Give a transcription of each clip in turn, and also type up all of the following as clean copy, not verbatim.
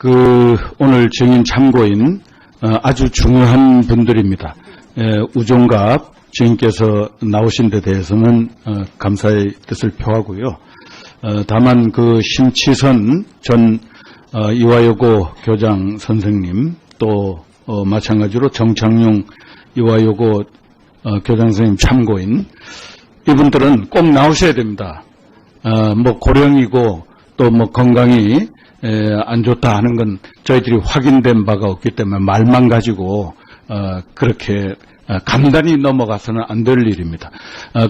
오늘 증인 참고인 아주 중요한 분들입니다. 우종갑 증인께서 나오신 데 대해서는 감사의 뜻을 표하고요. 다만 심치선 전 이화여고 교장 선생님 또 마찬가지로 정창용 이화여고 교장 선생님 참고인 이분들은 꼭 나오셔야 됩니다. 고령이고 또 건강이 안 좋다 하는 건 저희들이 확인된 바가 없기 때문에 말만 가지고 그렇게 간단히 넘어가서는 안 될 일입니다.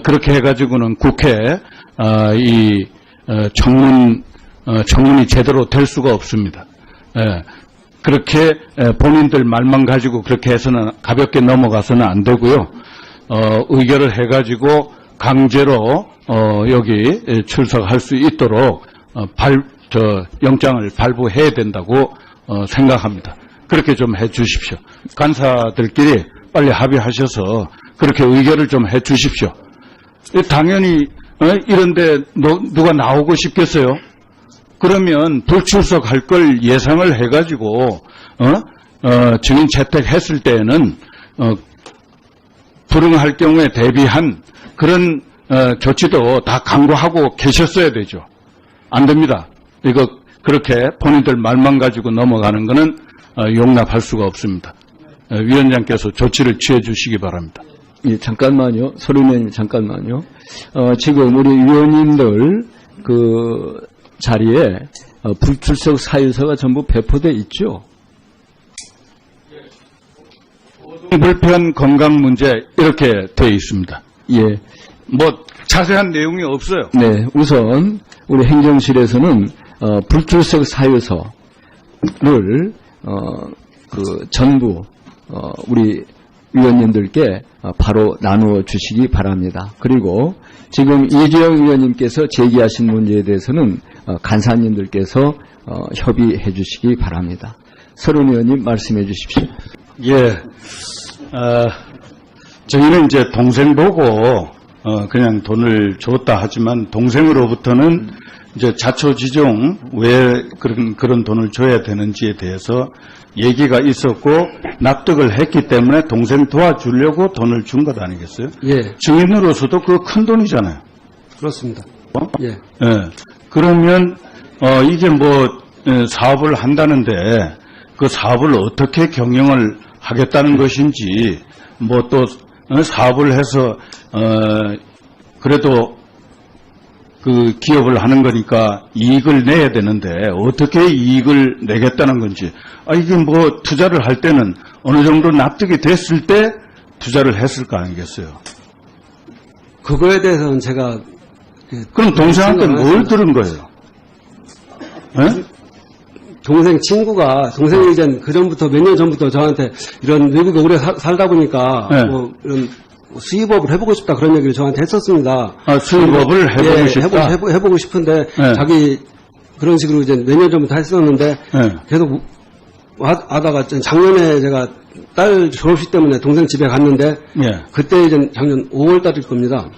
그렇게 해가지고는 국회 청문이 제대로 될 수가 없습니다. 그렇게 본인들 말만 가지고 그렇게 해서는 가볍게 넘어가서는 안 되고요. 의결을 해가지고 강제로 여기 출석할 수 있도록 영장을 발부해야 된다고 생각합니다. 그렇게 좀 해주십시오. 간사들끼리 빨리 합의하셔서 그렇게 의결을 좀 해주십시오. 당연히 이런데 누가 나오고 싶겠어요? 그러면 불출석할 걸 예상을 해가지고 증인 채택했을 때에는 불응할 경우에 대비한 그런 조치도 다 강구하고 계셨어야 되죠. 안 됩니다. 이거 그렇게 본인들 말만 가지고 넘어가는 거는 용납할 수가 없습니다. 위원장께서 조치를 취해 주시기 바랍니다. 예, 잠깐만요. 서른위원님 잠깐만요. 지금 우리 위원님들 자리에 불출석 사유서가 전부 배포돼 있죠? 불편 건강 문제 이렇게 되어 있습니다. 예. 자세한 내용이 없어요. 네, 우선 우리 행정실에서는 불출석 사유서를 전부 우리 위원님들께 바로 나누어 주시기 바랍니다. 그리고 지금 이주영 위원님께서 제기하신 문제에 대해서는 간사님들께서 협의해 주시기 바랍니다. 서른 위원님 말씀해 주십시오. 예, 저희는 이제 동생 보고 그냥 돈을 줬다 하지만 동생으로부터는 이제 자초지종 왜 그런 돈을 줘야 되는지에 대해서 얘기가 있었고 납득을 했기 때문에 동생 도와주려고 돈을 준 것 아니겠어요? 예. 증인으로서도 그거 큰 돈이잖아요. 그렇습니다. 예. 예. 그러면 이게 사업을 한다는데 그 사업을 어떻게 경영을 하겠다는 것인지 또 사업을 해서 그래도 기업을 하는 거니까 이익을 내야 되는데 어떻게 이익을 내겠다는 건지 이게 투자를 할 때는 어느 정도 납득이 됐을 때 투자를 했을 거 아니겠어요? 그거에 대해서는 제가 그럼 동생한테 뭘 들은 거예요? 네? 동생이 이제 그전부터 몇 년 전부터 저한테 이런 외국에 오래 살다 보니까 네. 이런 수입업을 해보고 싶다 그런 얘기를 저한테 했었습니다. 수입업을 해보고 싶다? 해보고 싶은데 네. 자기 그런 식으로 이제 몇 년 전부터 했었는데 네. 계속 하다가 작년에 제가 딸 졸업식 때문에 동생 집에 갔는데 예. 그때 이제 작년 5월 달일 겁니다.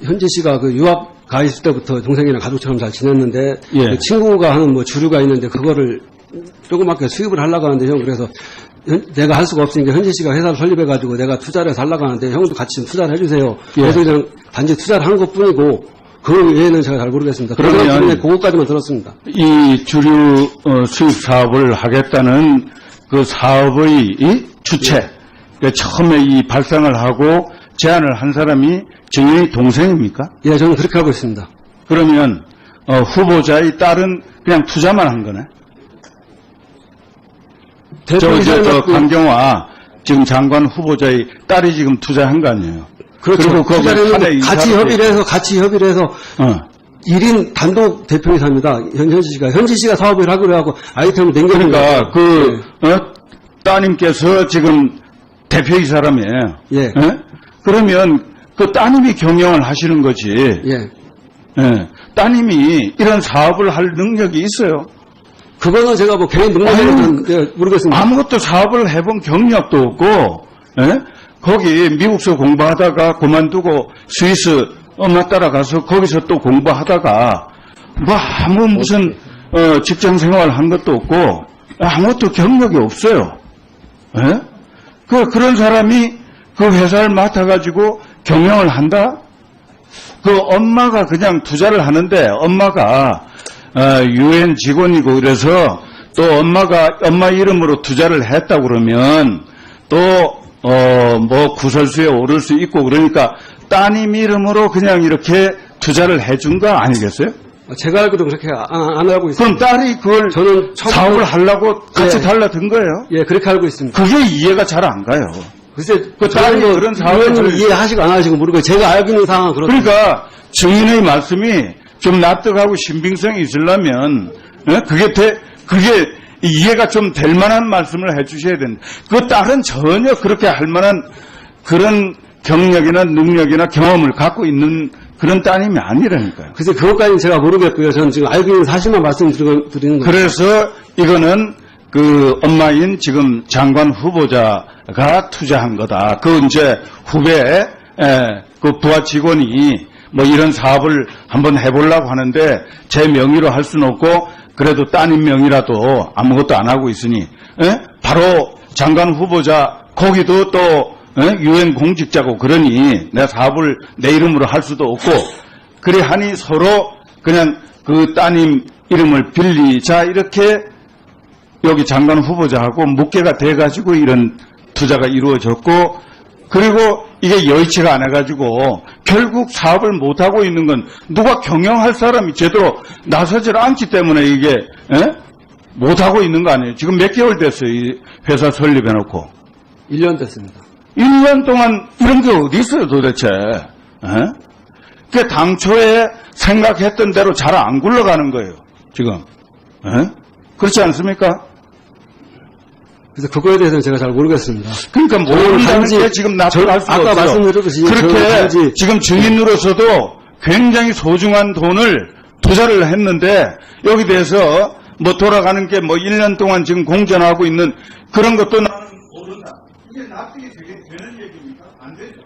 현지 씨가 유학 가 있을 때부터 동생이랑 가족처럼 잘 지냈는데 예. 그 친구가 하는 주류가 있는데 그거를 조그맣게 수입을 하려고 하는데 형 그래서 내가 할 수가 없으니까 현지 씨가 회사를 설립해가지고 내가 투자를 해서 하려고 하는데 형도 같이 좀 투자를 해주세요. 예. 그래서 그냥 단지 투자를 한 것뿐이고 그 외에는 제가 잘 모르겠습니다. 그러면 그것까지만 들었습니다. 이 주류 수입 사업을 하겠다는 그 사업의 주체, 그러니까 처음에 이 발상을 하고 제안을 한 사람이 증인의 동생입니까? 예, 저는 그렇게 하고 있습니다. 그러면 후보자의 딸은 그냥 투자만 한 거네? 저 강경화 지금 장관 후보자의 딸이 지금 투자한 거 아니에요? 그렇죠. 그리고 투자를 같이 협의를 해서 1인 단독 대표이사입니다. 현지 씨가 사업을 하기로 하고 아이템을 남겨놓은 그러니까 따님께서 지금 대표이사라며요. 예. 그러면 그 따님이 경영을 하시는 거지. 예. 예. 따님이 이런 사업을 할 능력이 있어요. 그거는 제가 개인 능력은 모르겠습니다. 아무것도 사업을 해본 경력도 없고, 예? 거기 미국서 공부하다가 그만두고 스위스 엄마 따라가서 거기서 또 공부하다가 무슨 직장 생활 한 것도 없고 아무것도 경력이 없어요. 예? 그런 사람이 그 회사를 맡아가지고 경영을 한다? 그 엄마가 그냥 투자를 하는데 엄마가 UN 직원이고 그래서 또 엄마 이름으로 투자를 했다 그러면 또 뭐 구설수에 오를 수 있고 그러니까 따님 이름으로 그냥 이렇게 투자를 해준 거 아니겠어요? 제가 알기로 그렇게 안 알고 있습니다. 그럼 딸이 그걸 저는 처음부터- 사업을 하려고 같이 예. 달라든 거예요? 예, 그렇게 알고 있습니다. 그게 이해가 잘 안 가요. 글쎄, 그 딸이 저는 그런 사업을 의원님 할- 이해하시고 안 하시고 모르고 제가 알고 있는 상황은 그렇습니다. 그러니까 증인의 말씀이 좀 납득하고 신빙성이 있으려면 그게 이해가 좀 될 만한 말씀을 해주셔야 된다. 그 딸은 전혀 그렇게 할 만한 그런 경력이나 능력이나 경험을 갖고 있는 그런 따님이 아니라니까요. 글쎄, 그것까지는 제가 모르겠고요. 저는 지금 알고 있는 사실만 말씀드리는 거예요. 그래서 이거는 그 엄마인 지금 장관 후보자가 투자한 거다. 그 이제 후배 그 부하 직원이 뭐 이런 사업을 한번 해보려고 하는데 제 명의로 할 수는 없고 그래도 따님 명의라도 아무것도 안 하고 있으니 바로 장관 후보자 거기도 또 UN 공직자고 그러니 내 사업을 내 이름으로 할 수도 없고 그래 하니 서로 그냥 그 따님 이름을 빌리자 이렇게 여기 장관 후보자하고 묵계가 돼가지고 이런 투자가 이루어졌고 그리고 이게 여의치가 않아가지고 결국 사업을 못하고 있는 건 누가 경영할 사람이 제대로 나서질 않기 때문에 이게 못하고 있는 거 아니에요. 지금 몇 개월 됐어요. 이 회사 설립해놓고. 1년 됐습니다. 1년 동안 이런 게 어디 있어요 도대체. 그 당초에 생각했던 대로 잘 안 굴러가는 거예요. 지금. 그렇지 않습니까? 그래서 그거에 대해서는 제가 잘 모르겠습니다. 그러니까 모른다는 단지 게 지금 납득할 수가 아까 없어요. 말씀드렸듯이 저는 그렇게 단지- 지금 증인으로서도 굉장히 소중한 돈을 투자를 했는데 여기 대해서 뭐 돌아가는 게 뭐 1년 동안 지금 공전하고 있는 그런 것도 나는 모른다. 이게 납득이 되는 얘기입니까? 안 되죠.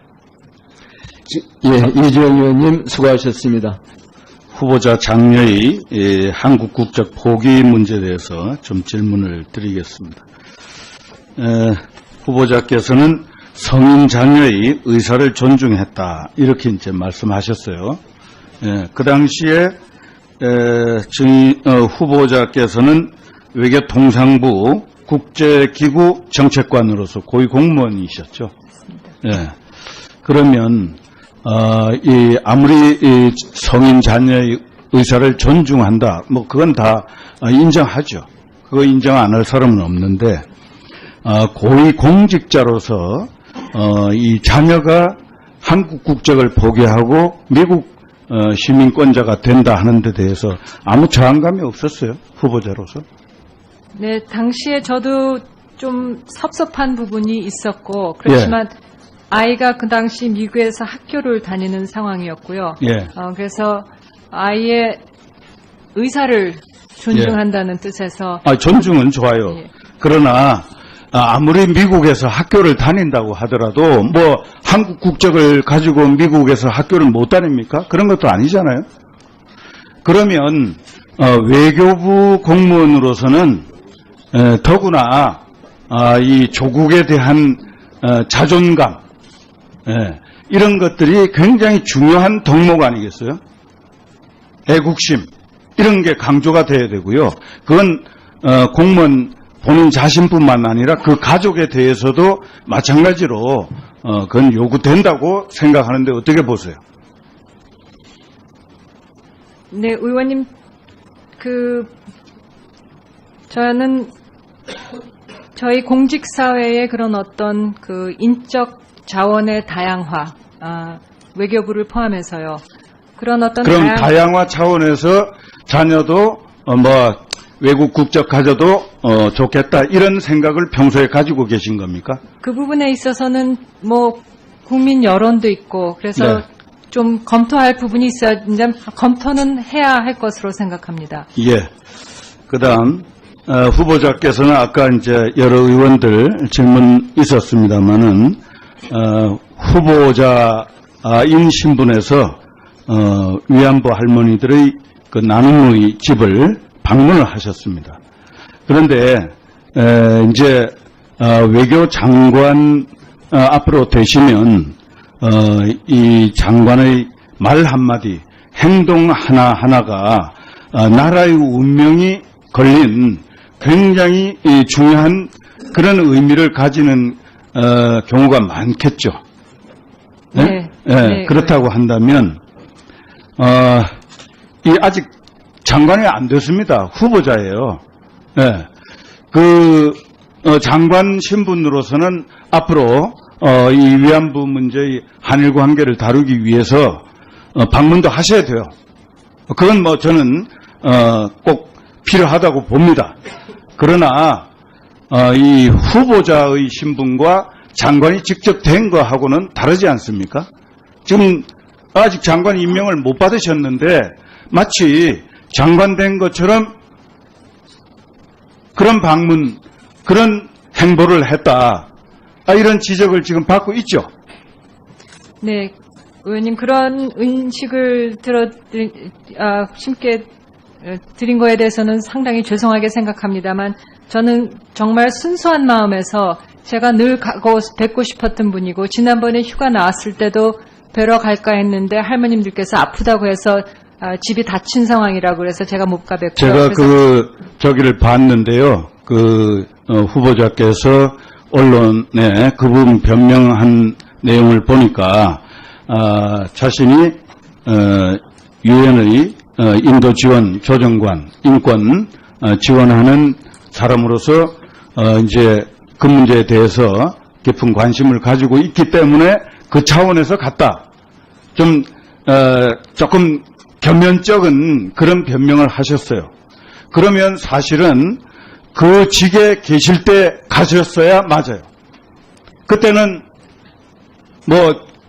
예, 이주영 의원님 수고하셨습니다. 후보자 장녀의 한국 국적 포기 문제에 대해서 좀 질문을 드리겠습니다. 후보자께서는 성인 자녀의 의사를 존중했다 이렇게 이제 말씀하셨어요. 그 당시에 후보자께서는 외교통상부 국제기구 정책관으로서 고위 공무원이셨죠. 그러면 아무리 이 성인 자녀의 의사를 존중한다, 뭐 그건 다 인정하죠. 그거 인정 안 할 사람은 없는데 고위 공직자로서 이 자녀가 한국 국적을 포기하고 미국 시민권자가 된다 하는 데 대해서 아무 저항감이 없었어요. 후보자로서. 네, 당시에 저도 좀 섭섭한 부분이 있었고 그렇지만 아이가 그 당시 미국에서 학교를 다니는 상황이었고요. 그래서 아이의 의사를 존중한다는 뜻에서 존중은 좋아요. 그러나 아무리 미국에서 학교를 다닌다고 하더라도 뭐 한국 국적을 가지고 미국에서 학교를 못 다닙니까? 그런 것도 아니잖아요. 그러면 외교부 공무원으로서는 더구나 이 조국에 대한 자존감 이런 것들이 굉장히 중요한 덕목 아니겠어요? 애국심 이런 게 강조가 돼야 되고요. 그건 공무원 본인 자신뿐만 아니라 그 가족에 대해서도 마찬가지로 그건 요구된다고 생각하는데 어떻게 보세요? 네, 의원님 저는 저희 공직사회의 그런 어떤 그 인적 자원의 다양화, 외교부를 포함해서요. 그런 어떤 그럼 다양화 차원에서 자녀도 뭐 외국 국적 가져도 좋겠다 이런 생각을 평소에 가지고 계신 겁니까? 그 부분에 있어서는 뭐 국민 여론도 있고 그래서 좀 검토할 부분이 있어야 이제 검토는 해야 할 것으로 생각합니다. 그다음 후보자께서는 아까 이제 여러 의원들 질문 있었습니다만은 후보자인 신분에서 위안부 할머니들의 그 나눔의 집을 방문을 하셨습니다. 그런데 이제 외교 장관 앞으로 되시면 이 장관의 말 한마디, 행동 하나하나가 나라의 운명이 걸린 굉장히 중요한 그런 의미를 가지는 경우가 많겠죠. 네? 네. 그렇다고 한다면 아직 장관이 안 됐습니다. 후보자예요. 네. 장관 신분으로서는 앞으로 이 위안부 문제의 한일 관계를 다루기 위해서 방문도 하셔야 돼요. 그건 뭐 저는 꼭 필요하다고 봅니다. 그러나 이 후보자의 신분과 장관이 직접 된 거하고는 다르지 않습니까? 지금 아직 장관 임명을 못 받으셨는데 마치 장관 된 것처럼 그런 방문, 그런 행보를 했다. 이런 지적을 지금 받고 있죠. 네, 의원님 그런 인식을 심게 드린 거에 대해서는 상당히 죄송하게 생각합니다만 저는 정말 순수한 마음에서 제가 늘 뵙고 싶었던 분이고 지난번에 휴가 나왔을 때도 뵈러 갈까 했는데 할머님들께서 아프다고 해서 집이 닫힌 상황이라고 그래서 제가 못 가뵙고요. 제가 저기를 봤는데요. 후보자께서 언론에 그 부분 변명한 내용을 보니까 자신이 유엔의 인도 지원 조정관 인권 지원하는 사람으로서 이제 그 문제에 대해서 깊은 관심을 가지고 있기 때문에 그 차원에서 갔다. 조금 겸연쩍은 그런 변명을 하셨어요. 그러면 사실은 그 직에 계실 때 가셨어야 맞아요. 그때는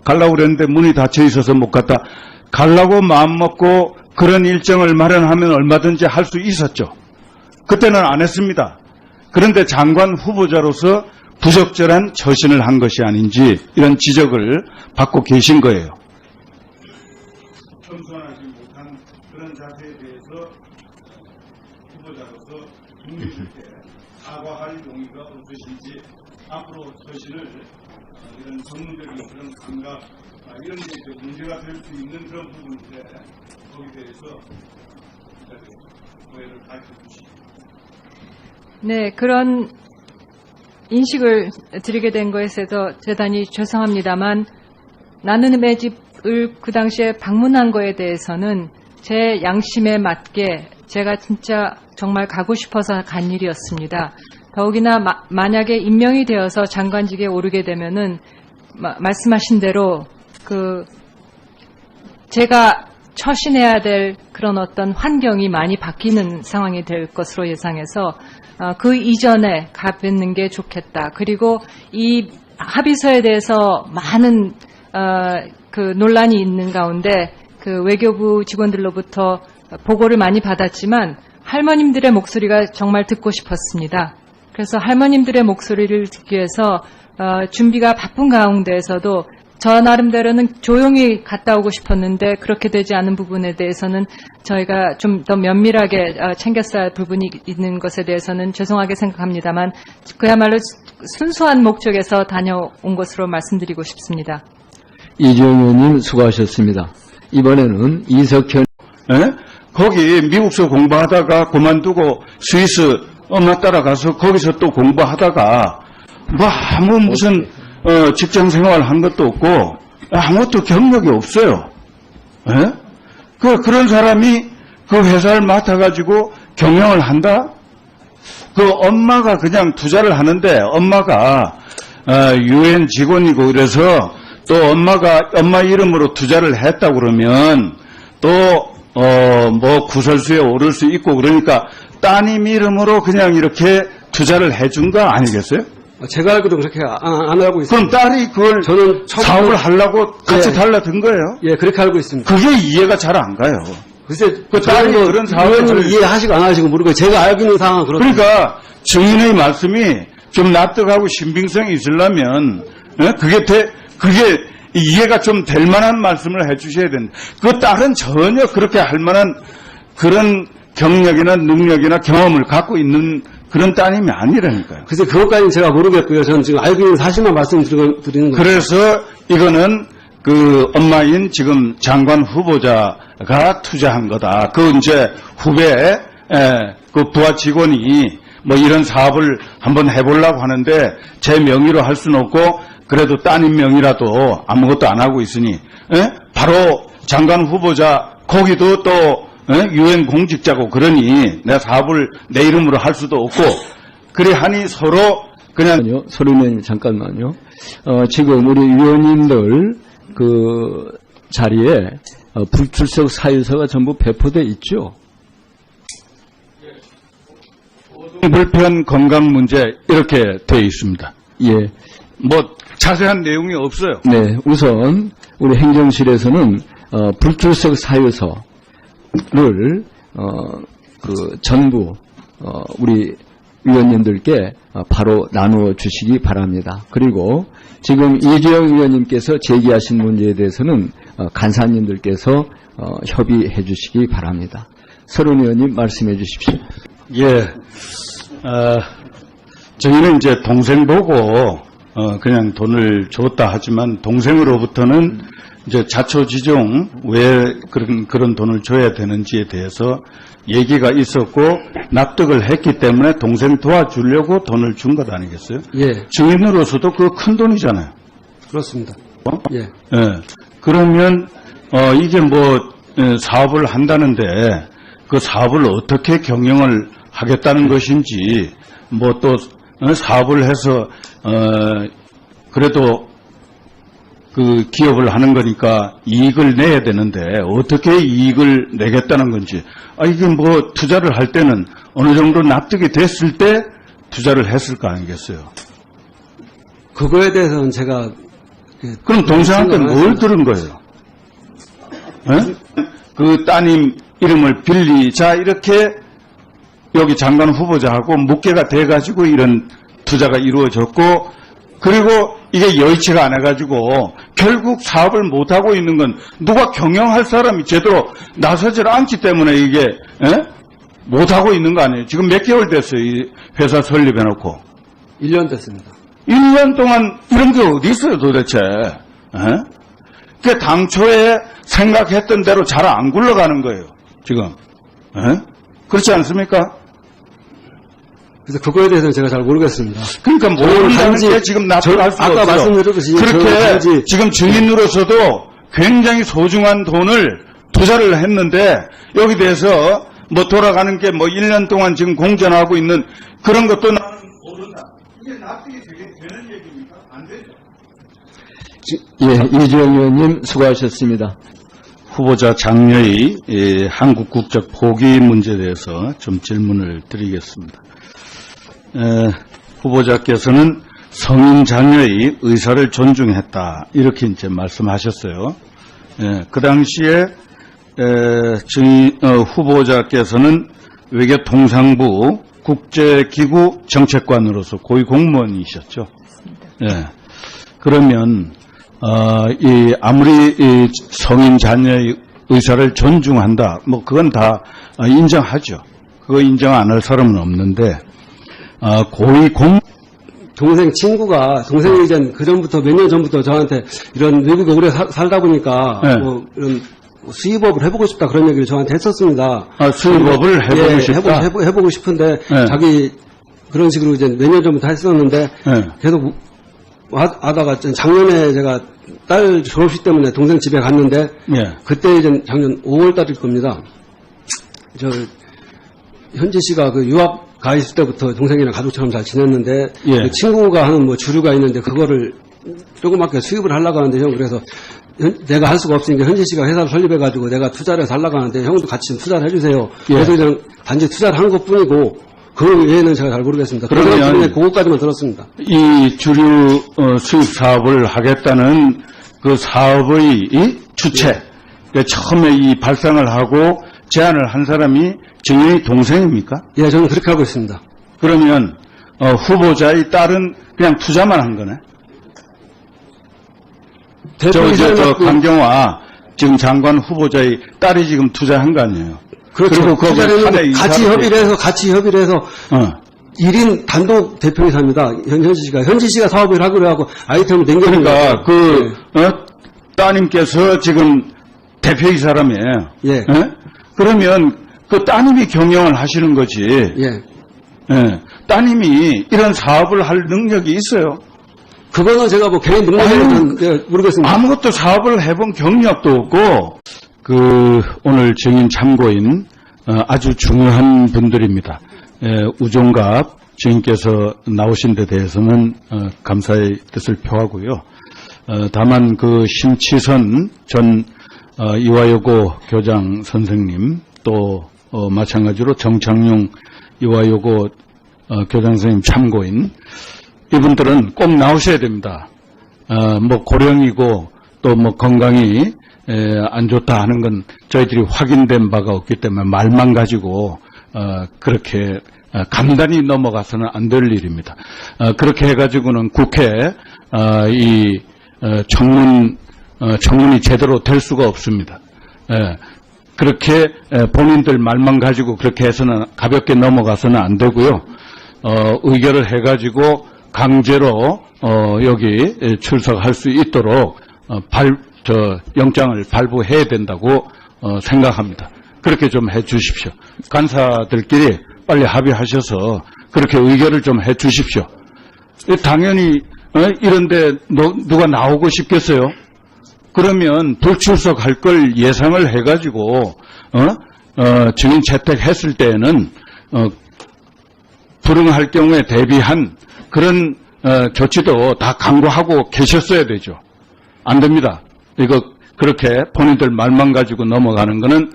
가려고 그랬는데 문이 닫혀 있어서 못 갔다. 가려고 마음먹고 그런 일정을 마련하면 얼마든지 할 수 있었죠. 그때는 안 했습니다. 그런데 장관 후보자로서 부적절한 처신을 한 것이 아닌지 이런 지적을 받고 계신 거예요. 겸손하지 못한 그런 자세에 대해서 후보자로서 국민들께 사과할 용의가 없으신지 앞으로 처신을 이런 전문적인 그런 감각 이런 게 문제가 될 수 있는 그런 부분인데 거기에 대해서 오해를 가르쳐 주시기. 네, 그런 인식을 드리게 된 것에 대해서 대단히 죄송합니다만 나눔의 집을 그 당시에 방문한 거에 대해서는 제 양심에 맞게 제가 진짜 정말 가고 싶어서 간 일이었습니다. 더욱이나 만약에 임명이 되어서 장관직에 오르게 되면은 말씀하신 대로 제가 처신해야 될 그런 어떤 환경이 많이 바뀌는 상황이 될 것으로 예상해서 그 이전에 가뵙는 게 좋겠다. 그리고 이 합의서에 대해서 많은 논란이 있는 가운데 외교부 직원들로부터 보고를 많이 받았지만 할머님들의 목소리가 정말 듣고 싶었습니다. 그래서 할머님들의 목소리를 듣기 위해서 준비가 바쁜 가운데에서도 저 나름대로는 조용히 갔다 오고 싶었는데 그렇게 되지 않은 부분에 대해서는 저희가 좀 더 면밀하게 챙겼어야 할 부분이 있는 것에 대해서는 죄송하게 생각합니다만 그야말로 순수한 목적에서 다녀온 것으로 말씀드리고 싶습니다. 이주영 의원님 수고하셨습니다. 이번에는 이석현. 네? 거기 미국서 공부하다가 그만두고 스위스 엄마 따라가서 거기서 또 공부하다가 무슨 직장 생활 한 것도 없고 아무것도 경력이 없어요. 예? 그런 사람이 그 회사를 맡아가지고 경영을 한다? 엄마가 그냥 투자를 하는데 엄마가 유엔 직원이고 그래서 또 엄마 이름으로 투자를 했다고 그러면 또 구설수에 오를 수 있고 그러니까 따님 이름으로 그냥 이렇게 투자를 해준 거 아니겠어요? 제가 알기로는 그렇게 안 알고 있습니다. 그럼 딸이 그걸 저는 사업을 하려고 같이 예. 달라든 거예요? 예, 그렇게 알고 있습니다. 그게 이해가 잘 안 가요. 글쎄, 딸이 그런 사업을 의원님 이해하시고 안 하시고 모르고 제가 알고 있는 상황은 그렇습니다. 그러니까 증인의 말씀이 좀 납득하고 신빙성이 있으려면 그게 이해가 좀 될 만한 말씀을 해주셔야 된다. 그 딸은 전혀 그렇게 할 만한 그런 경력이나 능력이나 경험을 갖고 있는 그런 따님이 아니라니까요. 그래서 그것까지는 제가 모르겠고요. 저는 지금 알고 있는 사실만 말씀드리는 거예요. 그래서 이거는 그 엄마인 지금 장관 후보자가 투자한 거다. 그 이제 후배 그 부하 직원이 뭐 이런 사업을 한번 해보려고 하는데 제 명의로 할 수는 없고 그래도 따님 명의라도 아무것도 안 하고 있으니 바로 장관 후보자 거기도 또 유엔 공직자고 그러니 내가 사업을 내 이름으로 할 수도 없고 그래 하니 서로 그냥 잠깐만요. 서른님 잠깐만요. 지금 우리 위원님들 그 자리에 불출석 사유서가 전부 배포돼 있죠? 불편 건강 문제 이렇게 되어 있습니다. 예. 뭐 자세한 내용이 없어요. 네. 우선 우리 행정실에서는 불출석 사유서를 그 전부 우리 위원님들께 바로 나누어 주시기 바랍니다. 그리고 지금 이주영 위원님께서 제기하신 문제에 대해서는 간사님들께서 협의해 주시기 바랍니다. 서른 의원님 말씀해 주십시오. 예, 저희는 이제 동생 보고 그냥 돈을 줬다 하지만 동생으로부터는 이제 자초지종 왜 그런 돈을 줘야 되는지에 대해서 얘기가 있었고 납득을 했기 때문에 동생 도와주려고 돈을 준 것 아니겠어요? 예, 증인으로서도 그 큰 돈이잖아요. 그렇습니다. 예. 예. 그러면 이게 뭐 사업을 한다는데 그 사업을 어떻게 경영을 하겠다는 것인지 뭐 또 사업을 해서 그래도 그 기업을 하는 거니까 이익을 내야 되는데 어떻게 이익을 내겠다는 건지 이게 뭐 투자를 할 때는 어느 정도 납득이 됐을 때 투자를 했을 거 아니겠어요. 그거에 대해서는 제가 그럼 동생한테 뭘 들은 거예요? 그 따님 이름을 빌리자 이렇게 여기 장관 후보자하고 묵계가 돼가지고 이런 투자가 이루어졌고 그리고 이게 여의치가 않아가지고 결국 사업을 못하고 있는 건 누가 경영할 사람이 제대로 나서질 않기 때문에 이게 못하고 있는 거 아니에요. 지금 몇 개월 됐어요. 이 회사 설립해놓고. 1년 됐습니다. 1년 동안 이런 게 어디 있어요 도대체. 그 당초에 생각했던 대로 잘 안 굴러가는 거예요. 지금. 그렇지 않습니까? 그래서 그거에 대해서는 제가 잘 모르겠습니다. 그러니까 모른다는 게 지금 납득할 수가 아까 없어요. 말씀드렸듯이 그렇게 지금 증인으로서도 굉장히 소중한 돈을 투자를 했는데 여기 대해서 뭐 돌아가는 게 뭐 1년 동안 지금 공전하고 있는 그런 것도 나는 모른다. 이게 납득이 되는 얘기입니까? 안 되죠. 예, 이주영 의원님 수고하셨습니다. 후보자 장녀의 한국 국적 포기 문제에 대해서 좀 질문을 드리겠습니다. 후보자께서는 성인 자녀의 의사를 존중했다 이렇게 이제 말씀하셨어요. 그 당시에 후보자께서는 외교통상부 국제기구 정책관으로서 고위 공무원이셨죠. 그러면 아무리 성인 자녀의 의사를 존중한다, 뭐 그건 다 인정하죠. 그거 인정 안 할 사람은 없는데 고위 동생이 이제 그 전부터 몇 년 전부터 저한테 이런 외국에 오래 살다 보니까 뭐 이런 수입업을 해보고 싶다 그런 얘기를 저한테 했었습니다. 수입업을 해보고 싶다. 해보고 싶은데 자기 그런 식으로 이제 몇 년 전부터 했었는데 계속 하다가 작년에 제가 딸 졸업식 때문에 동생 집에 갔는데 그때 이제 작년 5월 달일 겁니다. 현지 씨가 그 유학 가 있을 때부터 동생이랑 가족처럼 잘 지냈는데 그 친구가 하는 뭐 주류가 있는데 그거를 조그맣게 수입을 하려고 하는데 형 그래서 내가 할 수가 없으니까 현지 씨가 회사를 설립해가지고 내가 투자를 해서 하려고 하는데 형도 같이 좀 투자를 해주세요. 그래서 그냥 단지 투자를 한 것뿐이고 그 외에는 제가 잘 모르겠습니다. 그러면 그것까지만 들었습니다. 이 주류 수입 사업을 하겠다는 그 사업의 이 주체, 처음에 이 발상을 하고 제안을 한 사람이 증인의 동생입니까? 예, 저는 그렇게 알고 있습니다. 그러면 후보자의 딸은 그냥 투자만 한 거네? 저 강경화 지금 장관 후보자의 딸이 지금 투자한 거 아니에요? 그렇죠. 그리고 그 자리는 하나의 같이 협의를 해서 어. 1인 단독 대표이사입니다. 현지 씨가 사업을 하기로 하고 아이템을 남겨놓은 그러니까 따님께서 지금 대표이사라며. 예. 그러면 그 따님이 경영을 하시는 거지. 예. 따님이 이런 사업을 할 능력이 있어요. 그거는 제가 뭐 개인 능력은 모르겠습니다. 아무것도 사업을 해본 경력도 없고, 오늘 증인 참고인, 아주 중요한 분들입니다. 우종갑 증인께서 나오신 데 대해서는, 감사의 뜻을 표하고요. 다만 심치선 전, 이화여고 교장 선생님, 또, 마찬가지로 정창용 이화여고 교장 선생님 참고인, 이분들은 꼭 나오셔야 됩니다. 고령이고 또 건강이 안 좋다 하는 건 저희들이 확인된 바가 없기 때문에 말만 가지고 그렇게 간단히 넘어가서는 안 될 일입니다. 그렇게 해가지고는 국회 청문이 제대로 될 수가 없습니다. 그렇게 본인들 말만 가지고 그렇게 해서는 가볍게 넘어가서는 안 되고요. 의결을 해가지고 강제로 여기 출석할 수 있도록 영장을 발부해야 된다고 생각합니다. 그렇게 좀 해주십시오. 간사들끼리 빨리 합의하셔서 그렇게 의결을 좀 해주십시오. 당연히 이런데 누가 나오고 싶겠어요? 그러면 불출석할 걸 예상을 해가지고 증인 채택했을 때에는 불응할 경우에 대비한 그런 조치도 다 강구하고 계셨어야 되죠. 안 됩니다. 이거 그렇게 본인들 말만 가지고 넘어가는 거는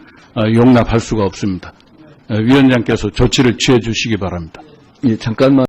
용납할 수가 없습니다. 위원장께서 조치를 취해 주시기 바랍니다. 예, 잠깐만.